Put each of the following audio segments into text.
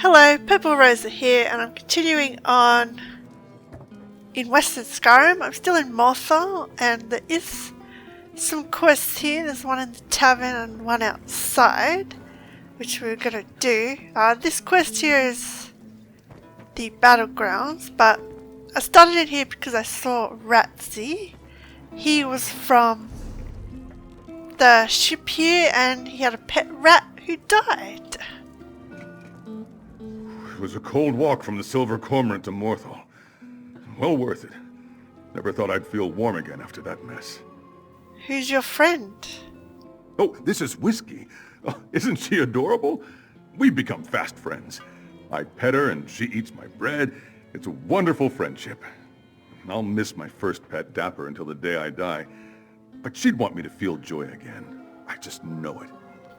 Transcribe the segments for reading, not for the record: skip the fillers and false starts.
Hello, Purple Rosa here, and I'm continuing on in Western Skyrim. I'm still in Morthal, and there is some quests here. There's one in the tavern and one outside, which we're gonna do. This quest here is the battlegrounds, but I started in here because I saw Ratzi. He was from the ship here, and he had a pet rat who died. It was a cold walk from the Silver Cormorant to Morthal. Well worth it. Never thought I'd feel warm again after that mess. Who's your friend? Oh, this is Whiskey. Oh, isn't she adorable? We've become fast friends. I pet her and she eats my bread. It's a wonderful friendship. I'll miss my first pet, Dapper, until the day I die. But she'd want me to feel joy again. I just know it.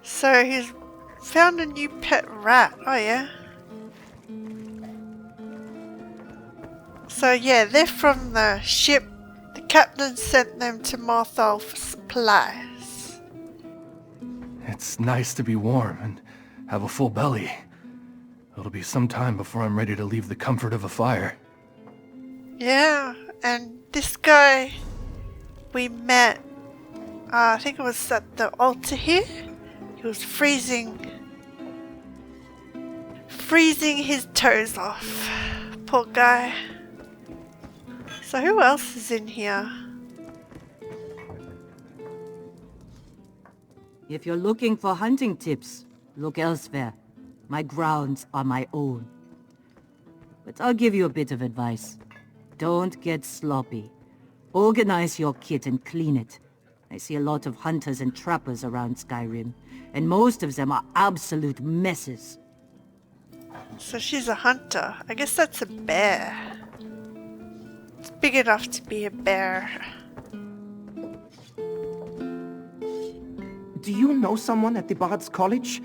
So he's found a new pet rat. Oh yeah. So yeah, they're from the ship. The captain sent them to Morthal for supplies. It's nice to be warm and have a full belly. It'll be some time before I'm ready to leave the comfort of a fire. Yeah, and this guy we met, I think it was at the altar here. He was freezing his toes off. Poor guy. So who else is in here? If you're looking for hunting tips, look elsewhere. My grounds are my own. But I'll give you a bit of advice. Don't get sloppy. Organize your kit and clean it. I see a lot of hunters and trappers around Skyrim, and most of them are absolute messes. So she's a hunter. I guess that's a bear. It's big enough to be a bear. Do you know someone at the Bard's College?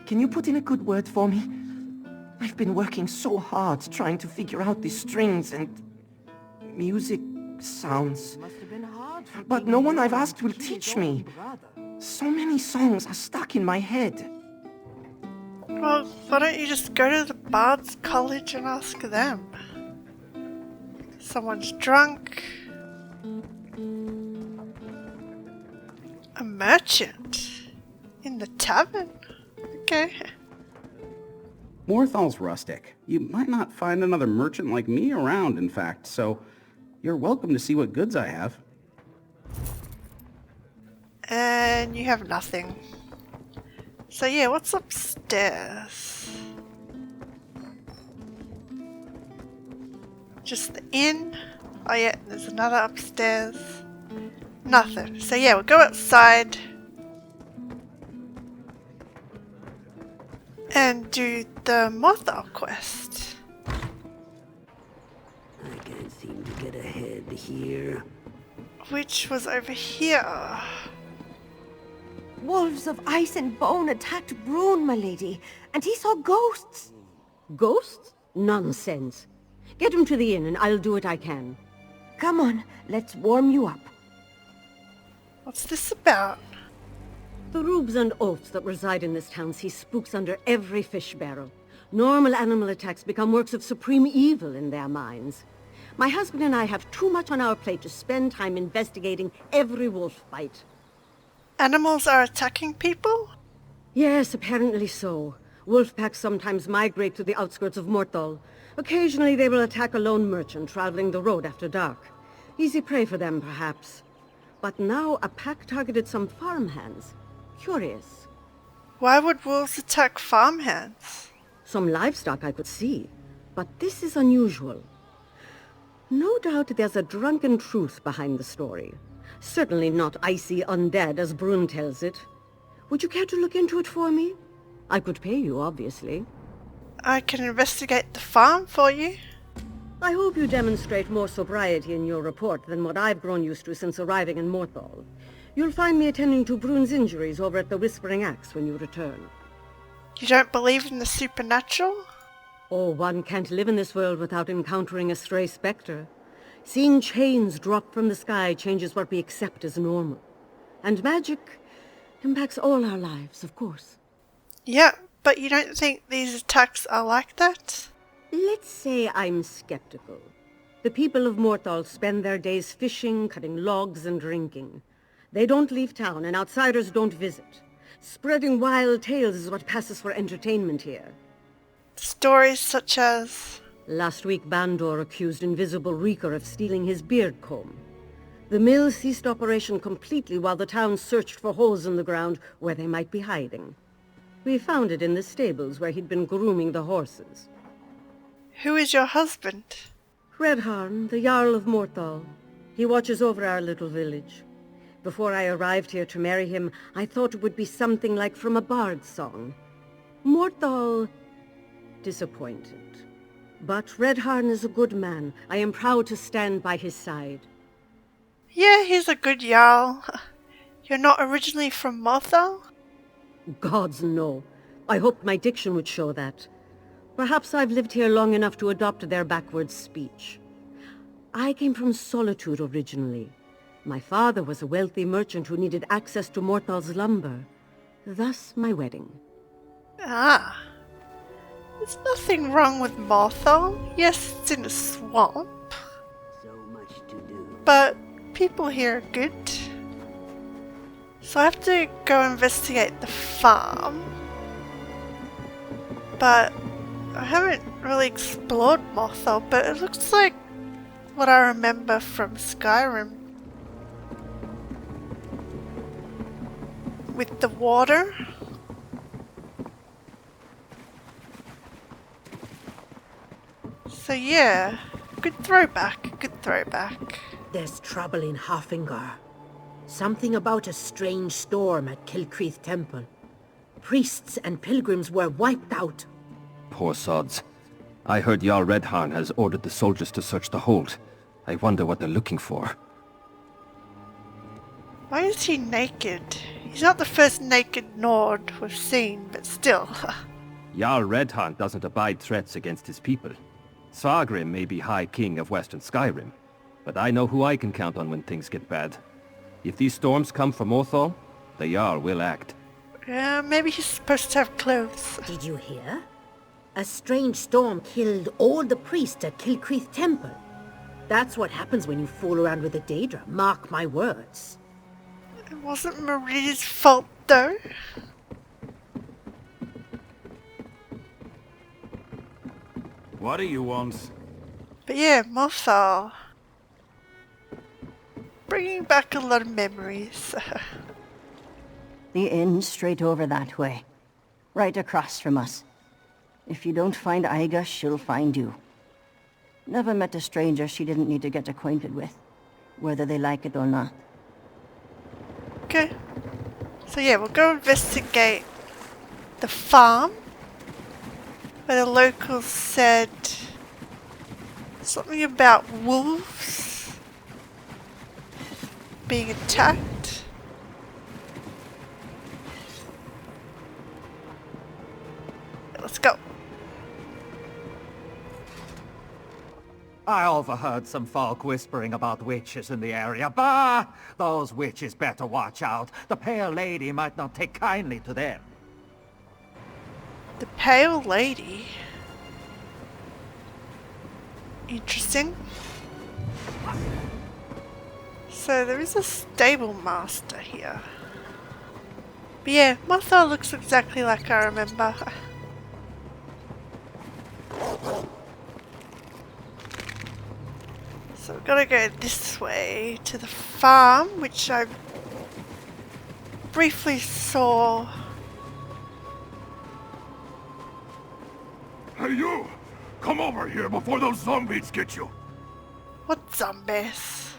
Can you put in a good word for me? I've been working so hard trying to figure out the strings and music sounds. But no one I've asked will teach me. So many songs are stuck in my head. Well, why don't you just go to the Bard's College and ask them? Someone's drunk. A merchant? In the tavern? Okay. Morthal's rustic. You might not find another merchant like me around, in fact, so you're welcome to see what goods I have. And you have nothing. So yeah, what's upstairs? Just the inn? Oh yeah, there's another upstairs. Nothing. So yeah, we'll go outside and do the Morthal quest. I can't seem to get ahead here. Which was over here. Wolves of ice and bone attacked Brune, my lady, and he saw ghosts. Ghosts? Nonsense. Get him to the inn and I'll do what I can. Come on, let's warm you up. What's this about? The rubes and oafs that reside in this town see spooks under every fish barrel. Normal animal attacks become works of supreme evil in their minds. My husband and I have too much on our plate to spend time investigating every wolf bite. Animals are attacking people? Yes, apparently so. Wolf packs sometimes migrate to the outskirts of Morthal. Occasionally they will attack a lone merchant traveling the road after dark. Easy prey for them, perhaps. But now a pack targeted some farmhands. Curious. Why would wolves attack farmhands? Some livestock I could see, but this is unusual. No doubt there's a drunken truth behind the story. Certainly not icy undead as Brune tells it. Would you care to look into it for me? I could pay you, obviously. I can investigate the farm for you. I hope you demonstrate more sobriety in your report than what I've grown used to since arriving in Morthal. You'll find me attending to Brune's injuries over at the Whispering Axe when you return. You don't believe in the supernatural? Oh, one can't live in this world without encountering a stray spectre. Seeing chains drop from the sky changes what we accept as normal. And magic impacts all our lives, of course. Yeah, But you don't think these attacks are like that? Let's say I'm skeptical. The people of Morthal spend their days fishing, cutting logs, and drinking. They don't leave town, and outsiders don't visit. Spreading wild tales is what passes for entertainment here. Stories such as... Last week, Bandor accused Invisible Reeker of stealing his beard comb. The mill ceased operation completely while the town searched for holes in the ground where they might be hiding. We found it in the stables where he'd been grooming the horses. Who is your husband? Redharn, the Jarl of Morthal. He watches over our little village. Before I arrived here to marry him, I thought it would be something like from a bard's song. Morthal... disappointed. But Redharn is a good man. I am proud to stand by his side. Yeah, he's a good Jarl. You're not originally from Morthal? Gods, no. I hoped my diction would show that. Perhaps I've lived here long enough to adopt their backwards speech. I came from Solitude originally. My father was a wealthy merchant who needed access to Morthal's lumber. Thus, my wedding. Ah. There's nothing wrong with Morthal. Yes, it's in a swamp. So much to do. But people here are good. So I have to go investigate the farm. But I haven't really explored Morthal, but it looks like what I remember from Skyrim. With the water. So yeah, good throwback, good throwback. There's trouble in Hafengar. Something about a strange storm at Kilcreath Temple. Priests and pilgrims were wiped out. Poor sods. I heard Jarl Redharn has ordered the soldiers to search the hold. I wonder what they're looking for. Why is he naked? He's not the first naked Nord we've seen, but still. Jarl Redharn doesn't abide threats against his people. Sargrim may be High King of Western Skyrim, but I know who I can count on when things get bad. If these storms come from Morthal, the Jarl will act. Yeah, maybe he's supposed to have clothes. Did you hear? A strange storm killed all the priests at Kilcreath Temple. That's what happens when you fool around with the Daedra, mark my words. It wasn't Marie's fault, though. What do you want? But yeah, Morthal. Bringing back a lot of memories. The inn's straight over that way. Right across from us. If you don't find Aiga, she'll find you. Never met a stranger she didn't need to get acquainted with, whether they like it or not. Okay. So yeah, we'll go investigate the farm, where the locals said something about wolves being attacked. Let's go. I overheard some folk whispering about witches in the area. Bah! Those witches better watch out. The Pale Lady might not take kindly to them. The Pale Lady. Interesting. So there is a stable master here. But yeah, Morthal looks exactly like I remember. So we've got to go this way to the farm, which I briefly saw. Hey you! Come over here before those zombies get you! What zombies?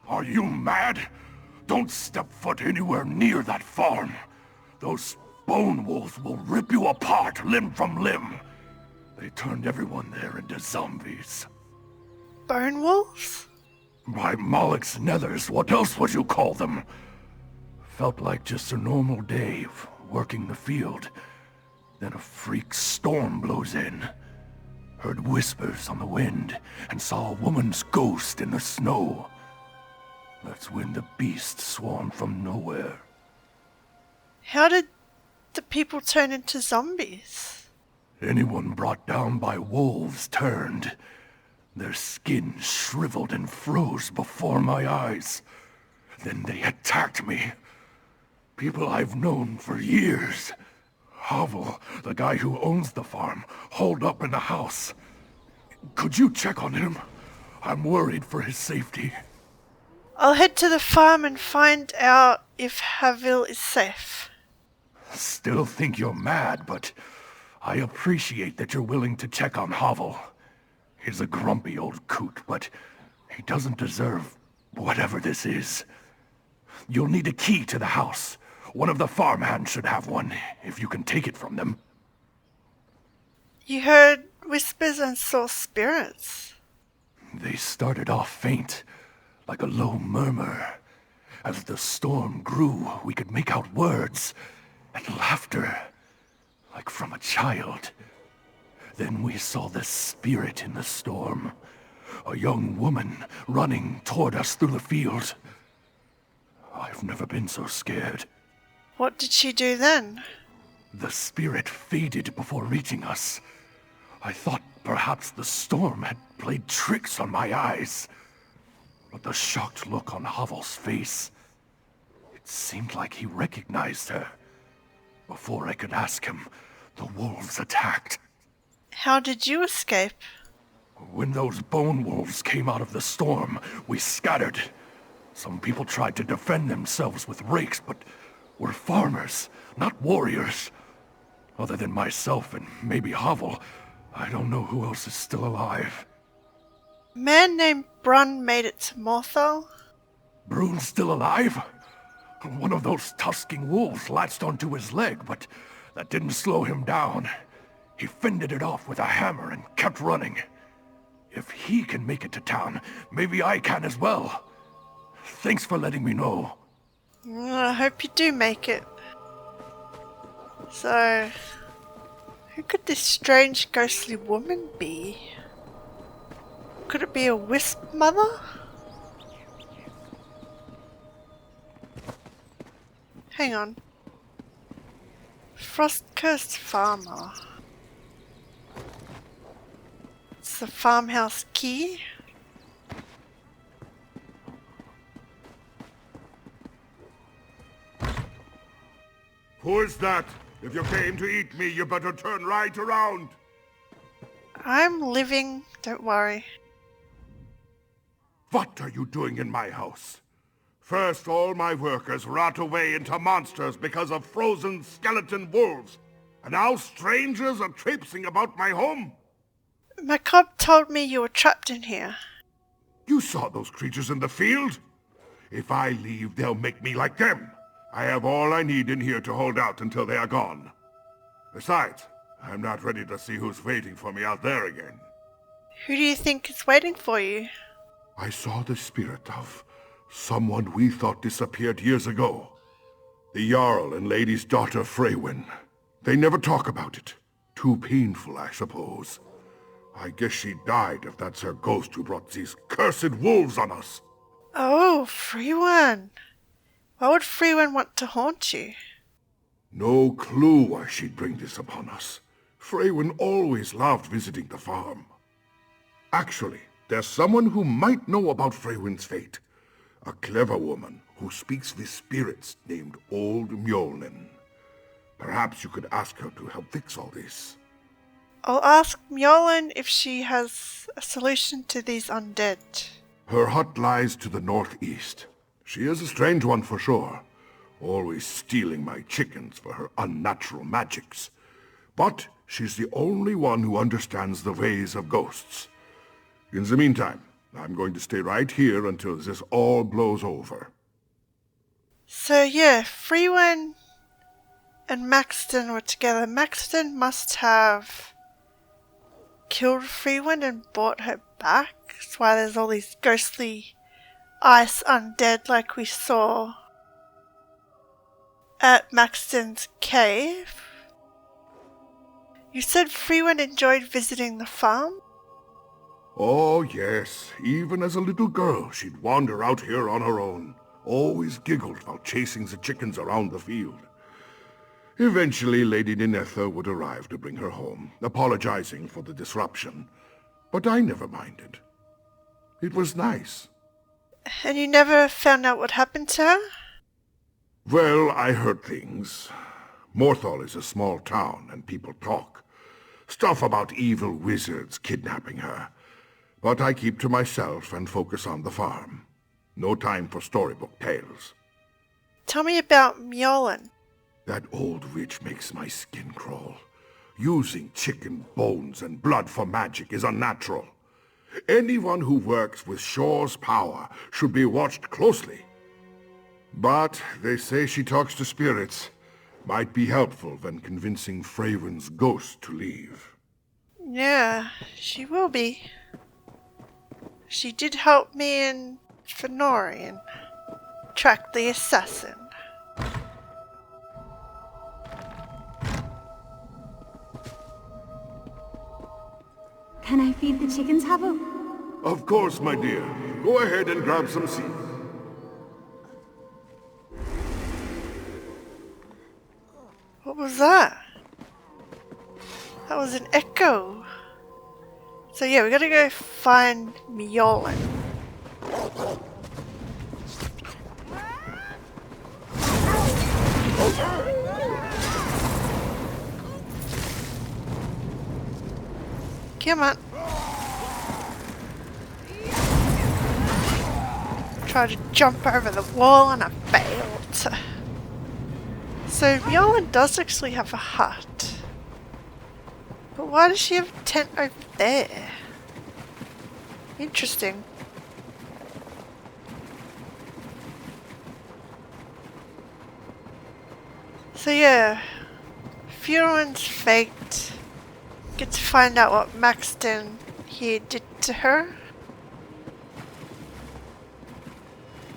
Are you mad? Don't step foot anywhere near that farm. Those bone wolves will rip you apart limb from limb. They turned everyone there into zombies. Bone wolves? By Moloch's nethers, what else would you call them? Felt like just a normal day of working the field. Then a freak storm blows in. Heard whispers on the wind and saw a woman's ghost in the snow. That's when the beast swarmed from nowhere. How did the people turn into zombies? Anyone brought down by wolves turned. Their skin shriveled and froze before my eyes. Then they attacked me. People I've known for years. Havel, the guy who owns the farm, holed up in the house. Could you check on him? I'm worried for his safety. I'll head to the farm and find out if Havel is safe. Still think you're mad, but I appreciate that you're willing to check on Havel. He's a grumpy old coot, but he doesn't deserve whatever this is. You'll need a key to the house. One of the farmhands should have one, if you can take it from them. You heard whispers and saw spirits. They started off faint, like a low murmur. As the storm grew, we could make out words and laughter, like from a child. Then we saw the spirit in the storm. A young woman running toward us through the field. I've never been so scared. What did she do then? The spirit faded before reaching us. I thought perhaps the storm had played tricks on my eyes. But the shocked look on Havel's face, it seemed like he recognized her. Before I could ask him, the wolves attacked. How did you escape? When those bone wolves came out of the storm, we scattered. Some people tried to defend themselves with rakes, but we're farmers, not warriors. Other than myself and maybe Havel, I don't know who else is still alive. A man named Brun made it to Morthal. Brun's still alive? One of those tusking wolves latched onto his leg, but that didn't slow him down. He fended it off with a hammer and kept running. If he can make it to town, maybe I can as well. Thanks for letting me know. I hope you do make it. So, who could this strange ghostly woman be? Could it be a wisp mother? Hang on. Frost-cursed farmer. It's the farmhouse key. Who is that? If you came to eat me, you better turn right around. I'm living, don't worry. What are you doing in my house? First, all my workers rot away into monsters because of frozen skeleton wolves. And now strangers are traipsing about my home? My cob told me you were trapped in here. You saw those creatures in the field? If I leave, they'll make me like them. I have all I need in here to hold out until they are gone. Besides, I'm not ready to see who's waiting for me out there again. Who do you think is waiting for you? I saw the spirit of someone we thought disappeared years ago. The Jarl and Lady's daughter Freywin. They never talk about it. Too painful, I suppose. I guess she died if that's her ghost who brought these cursed wolves on us. Oh, Freywin. Why would Freywin want to haunt you? No clue why she'd bring this upon us. Freywin always loved visiting the farm. Actually, there's someone who might know about Freywin's fate. A clever woman who speaks with spirits named Old Mjolnir. Perhaps you could ask her to help fix all this. I'll ask Mjolnir if she has a solution to these undead. Her hut lies to the northeast. She is a strange one for sure, always stealing my chickens for her unnatural magics. But she's the only one who understands the ways of ghosts. In the meantime, I'm going to stay right here until this all blows over. So yeah, Freywin and Maxton were together. Maxton must have killed Freywin and brought her back. That's why there's all these ghostly ice undead like we saw at Maxton's cave. You said Freywin enjoyed visiting the farm? Oh yes, even as a little girl she'd wander out here on her own. Always giggled while chasing the chickens around the field. Eventually, Lady Ninetha would arrive to bring her home, apologizing for the disruption. But I never minded. It was nice. And you never found out what happened to her? Well, I heard things. Morthal is a small town, and people talk. Stuff about evil wizards kidnapping her. But I keep to myself and focus on the farm. No time for storybook tales. Tell me about Mjolnir. That old witch makes my skin crawl. Using chicken bones and blood for magic is unnatural. Anyone who works with Shor's power should be watched closely. But they say she talks to spirits. Might be helpful when convincing Freywin's ghost to leave. Yeah, she will be. She did help me in Fenorian. Track the assassin. Can I feed the chickens, Havel? Of course, my dear. Go ahead and grab some seeds. What was that? That was an echo. So yeah, we gotta go find Mjolnir. Come on. Tried to jump over the wall and I failed. So Mjolnir does actually have a hut. But why does she have a tent over there? Interesting. So yeah, Freywin's fate. Get to find out what Maxton here did to her.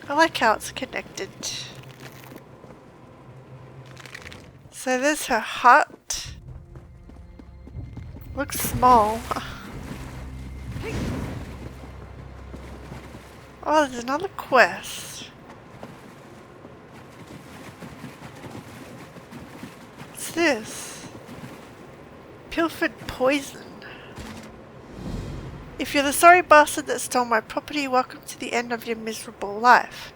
I like how it's connected. So there's her hut. Looks small. Oh, there's another quest. What's this? Pilfered poison. If you're the sorry bastard that stole my property, welcome to the end of your miserable life.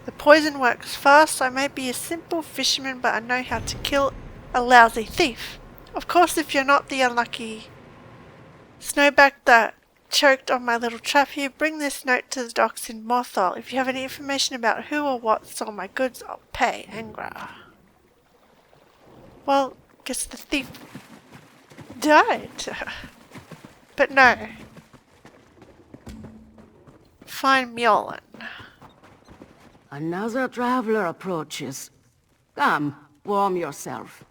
The poison works fast. I may be a simple fisherman, but I know how to kill a lousy thief. Of course, if you're not the unlucky snowback that choked on my little trap here, bring this note to the docks in Morthal. If you have any information about who or what stole my goods, I'll pay. Angra. Well, guess the thief died. But no. Find Mjolnir. Another traveler approaches. Come, warm yourself.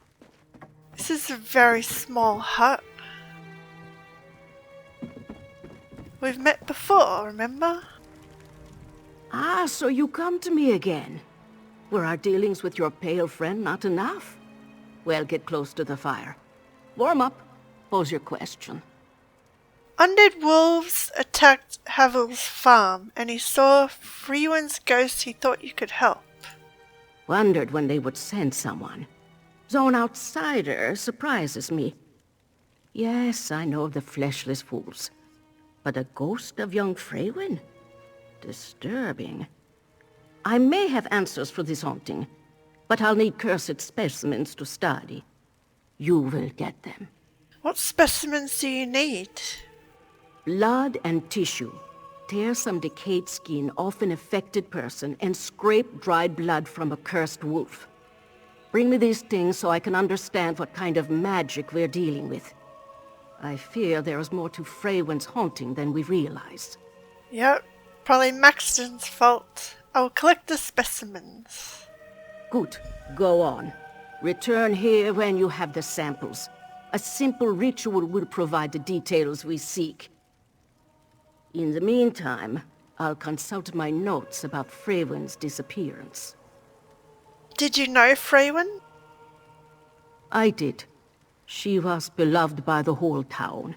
This is a very small hut. We've met before, remember? Ah, so you come to me again. Were our dealings with your pale friend not enough? Well, get close to the fire. Warm up. Pose your question. Undead wolves attacked Havel's farm, and he saw Freywin's ghost. He thought you could help. Wondered when they would send someone. Zone outsider surprises me. Yes, I know the fleshless fools. But a ghost of young Freywin? Disturbing. I may have answers for this haunting, but I'll need cursed specimens to study. You will get them. What specimens do you need? Blood and tissue. Tear some decayed skin off an affected person and scrape dried blood from a cursed wolf. Bring me these things so I can understand what kind of magic we're dealing with. I fear there is more to Freywin's haunting than we realize. Yep, probably Maxton's fault. I will collect the specimens. Good. Go on. Return here when you have the samples. A simple ritual will provide the details we seek. In the meantime, I'll consult my notes about Freywin's disappearance. Did you know Freywin? I did. She was beloved by the whole town,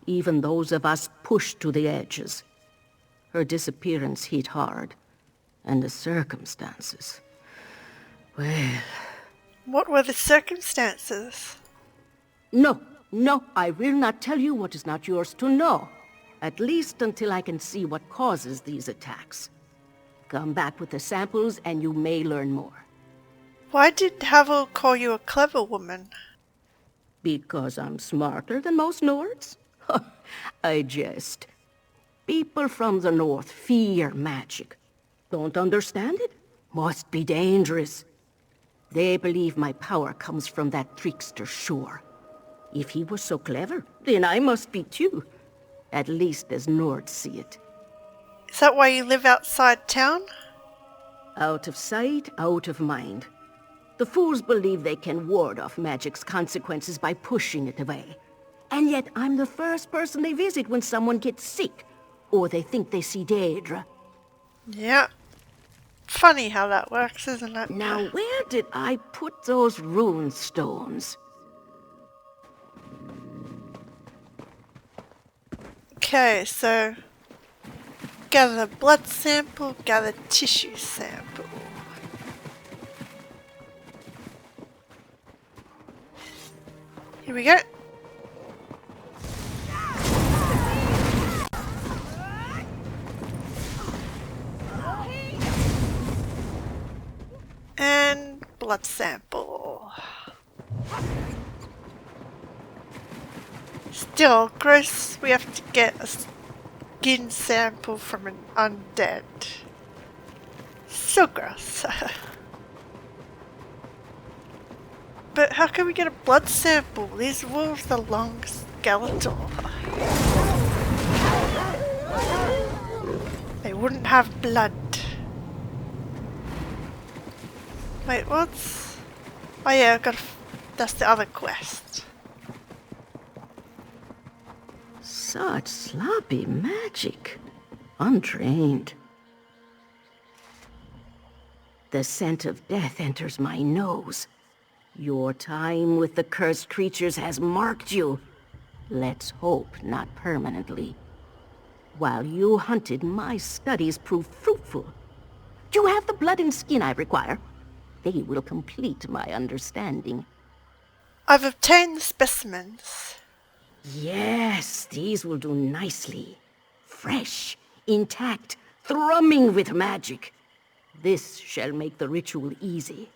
even those of us pushed to the edges. Her disappearance hit hard, and the circumstances... well... What were the circumstances? No, I will not tell you what is not yours to know. At least until I can see what causes these attacks. Come back with the samples and you may learn more. Why did Havel call you a clever woman? Because I'm smarter than most Nords? I jest. People from the north fear magic. Don't understand it? Must be dangerous. They believe my power comes from that trickster Shore. If he was so clever, then I must be too. At least as Nords see it. Is that why you live outside town? Out of sight, out of mind. The fools believe they can ward off magic's consequences by pushing it away. And yet I'm the first person they visit when someone gets sick, or they think they see Daedra. Yeah. Funny how that works, isn't it? Now where did I put those rune stones? Okay, so gather blood sample, gather tissue sample. Here we go. And blood sample. Still, gross, we have to get a skin sample from an undead. So gross. But how can we get a blood sample? These wolves are long skeletal. They wouldn't have blood. Wait, what's... Oh yeah, I've got to... That's the other quest. Such sloppy magic. Untrained. The scent of death enters my nose. Your time with the cursed creatures has marked you. Let's hope not permanently. While you hunted, my studies proved fruitful. You have the blood and skin I require. They will complete my understanding. I've obtained the specimens. Yes, these will do nicely. Fresh, intact, thrumming with magic. This shall make the ritual easy.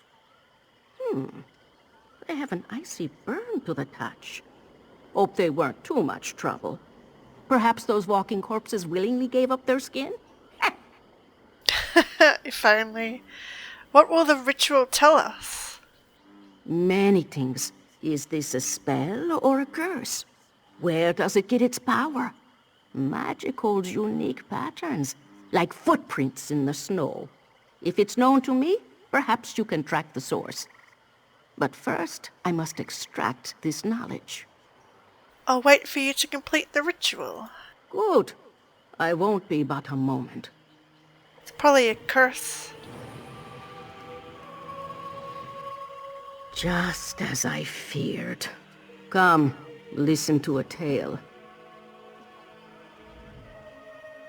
They have an icy burn to the touch. Hope they weren't too much trouble. Perhaps those walking corpses willingly gave up their skin? If only. What will the ritual tell us? Many things. Is this a spell or a curse? Where does it get its power? Magic holds unique patterns, like footprints in the snow. If it's known to me, perhaps you can track the source. But first, I must extract this knowledge. I'll wait for you to complete the ritual. Good. I won't be but a moment. It's probably a curse. Just as I feared. Come, listen to a tale.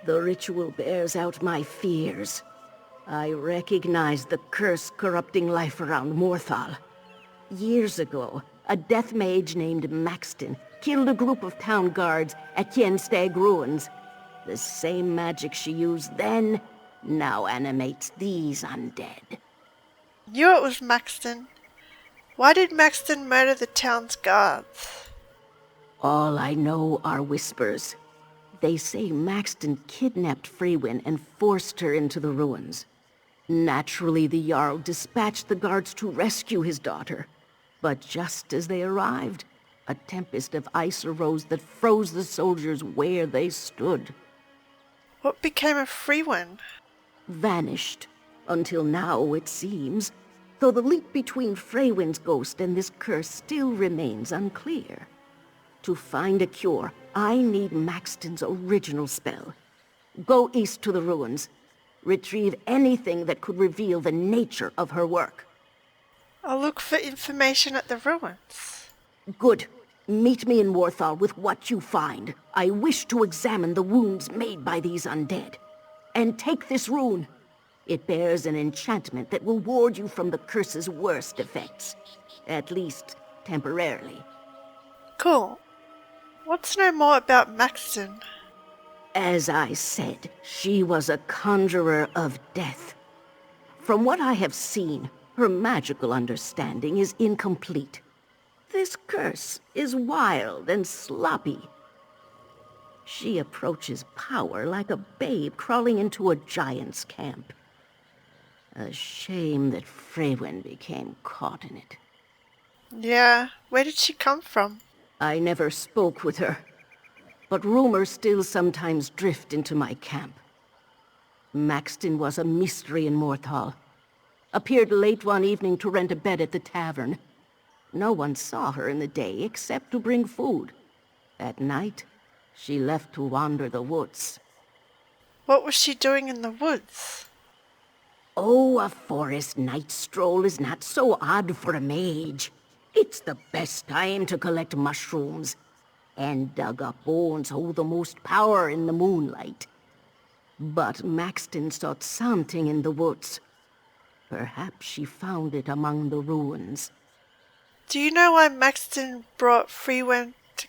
The ritual bears out my fears. I recognize the curse corrupting life around Morthal. Years ago, a death mage named Maxton killed a group of town guards at Yenstag Ruins. The same magic she used then now animates these undead. Knew it was Maxton. Why did Maxton murder the town's guards? All I know are whispers. They say Maxton kidnapped Freywin and forced her into the ruins. Naturally, the Jarl dispatched the guards to rescue his daughter. But just as they arrived, a tempest of ice arose that froze the soldiers where they stood. What became of Freewin? Vanished. Until now, it seems. Though the link between Freywin's ghost and this curse still remains unclear. To find a cure, I need Maxton's original spell. Go east to the ruins. Retrieve anything that could reveal the nature of her work. I'll look for information at the ruins. Good. Meet me in Morthal with what you find. I wish to examine the wounds made by these undead. And take this rune. It bears an enchantment that will ward you from the curse's worst effects. At least, temporarily. Cool. Want to know more about Maxton? As I said, she was a conjurer of death. From what I have seen, her magical understanding is incomplete. This curse is wild and sloppy. She approaches power like a babe crawling into a giant's camp. A shame that Freywin became caught in it. Yeah, where did she come from? I never spoke with her, but rumors still sometimes drift into my camp. Maxton was a mystery in Morthal. Appeared late one evening to rent a bed at the tavern. No one saw her in the day except to bring food. At night, she left to wander the woods. What was she doing in the woods? Oh, a forest night stroll is not so odd for a mage. It's the best time to collect mushrooms. And dug-up bones hold the most power in the moonlight. But Maxton sought something in the woods. Perhaps she found it among the ruins. Do you know why Maxton brought Freywin to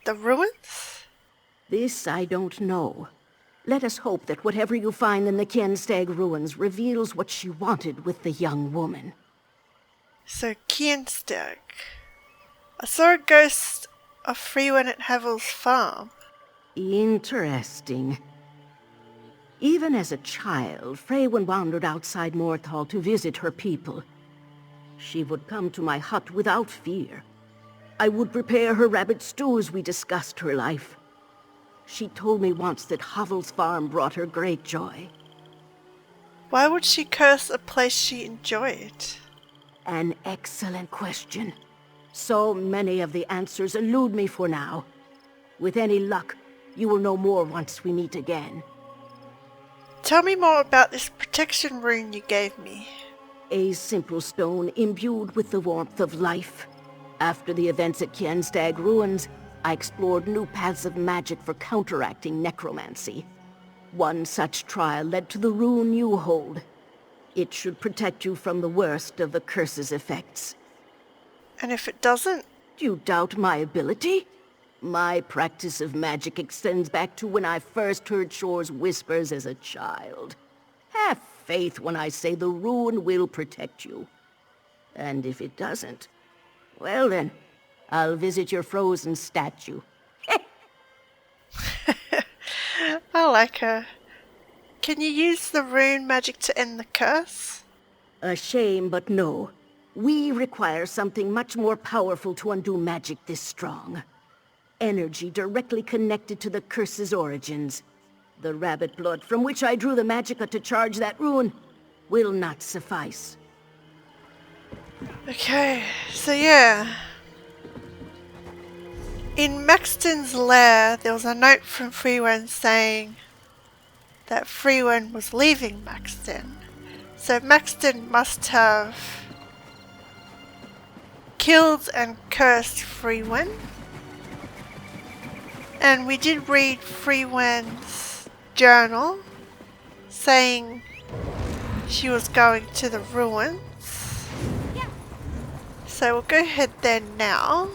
the ruins? This I don't know. Let us hope that whatever you find in the Kienstag ruins reveals what she wanted with the young woman. So, Kienstag. I saw a ghost of Freywin at Havel's farm. Interesting. Even as a child, Freywin wandered outside Morthal to visit her people. She would come to my hut without fear. I would prepare her rabbit stew as we discussed her life. She told me once that Havel's farm brought her great joy. Why would she curse a place she enjoyed? An excellent question. So many of the answers elude me for now. With any luck, you will know more once we meet again. Tell me more about this protection rune you gave me. A simple stone imbued with the warmth of life. After the events at Kienstag Ruins, I explored new paths of magic for counteracting necromancy. One such trial led to the rune you hold. It should protect you from the worst of the curse's effects. And if it doesn't? Do you doubt my ability? My practice of magic extends back to when I first heard Shore's whispers as a child. Have faith when I say the rune will protect you. And if it doesn't, well then, I'll visit your frozen statue. I like her. Can you use the rune magic to end the curse? A shame, but no. We require something much more powerful to undo magic this strong. Energy directly connected to the curse's origins. The rabbit blood from which I drew the magicka to charge that rune will not suffice. Okay, so yeah. In Maxton's lair, there was a note from Freywin saying that Freywin was leaving Maxton. So Maxton must have killed and cursed Freywin. And we did read Freywin's journal saying she was going to the ruins. So we'll go ahead there now.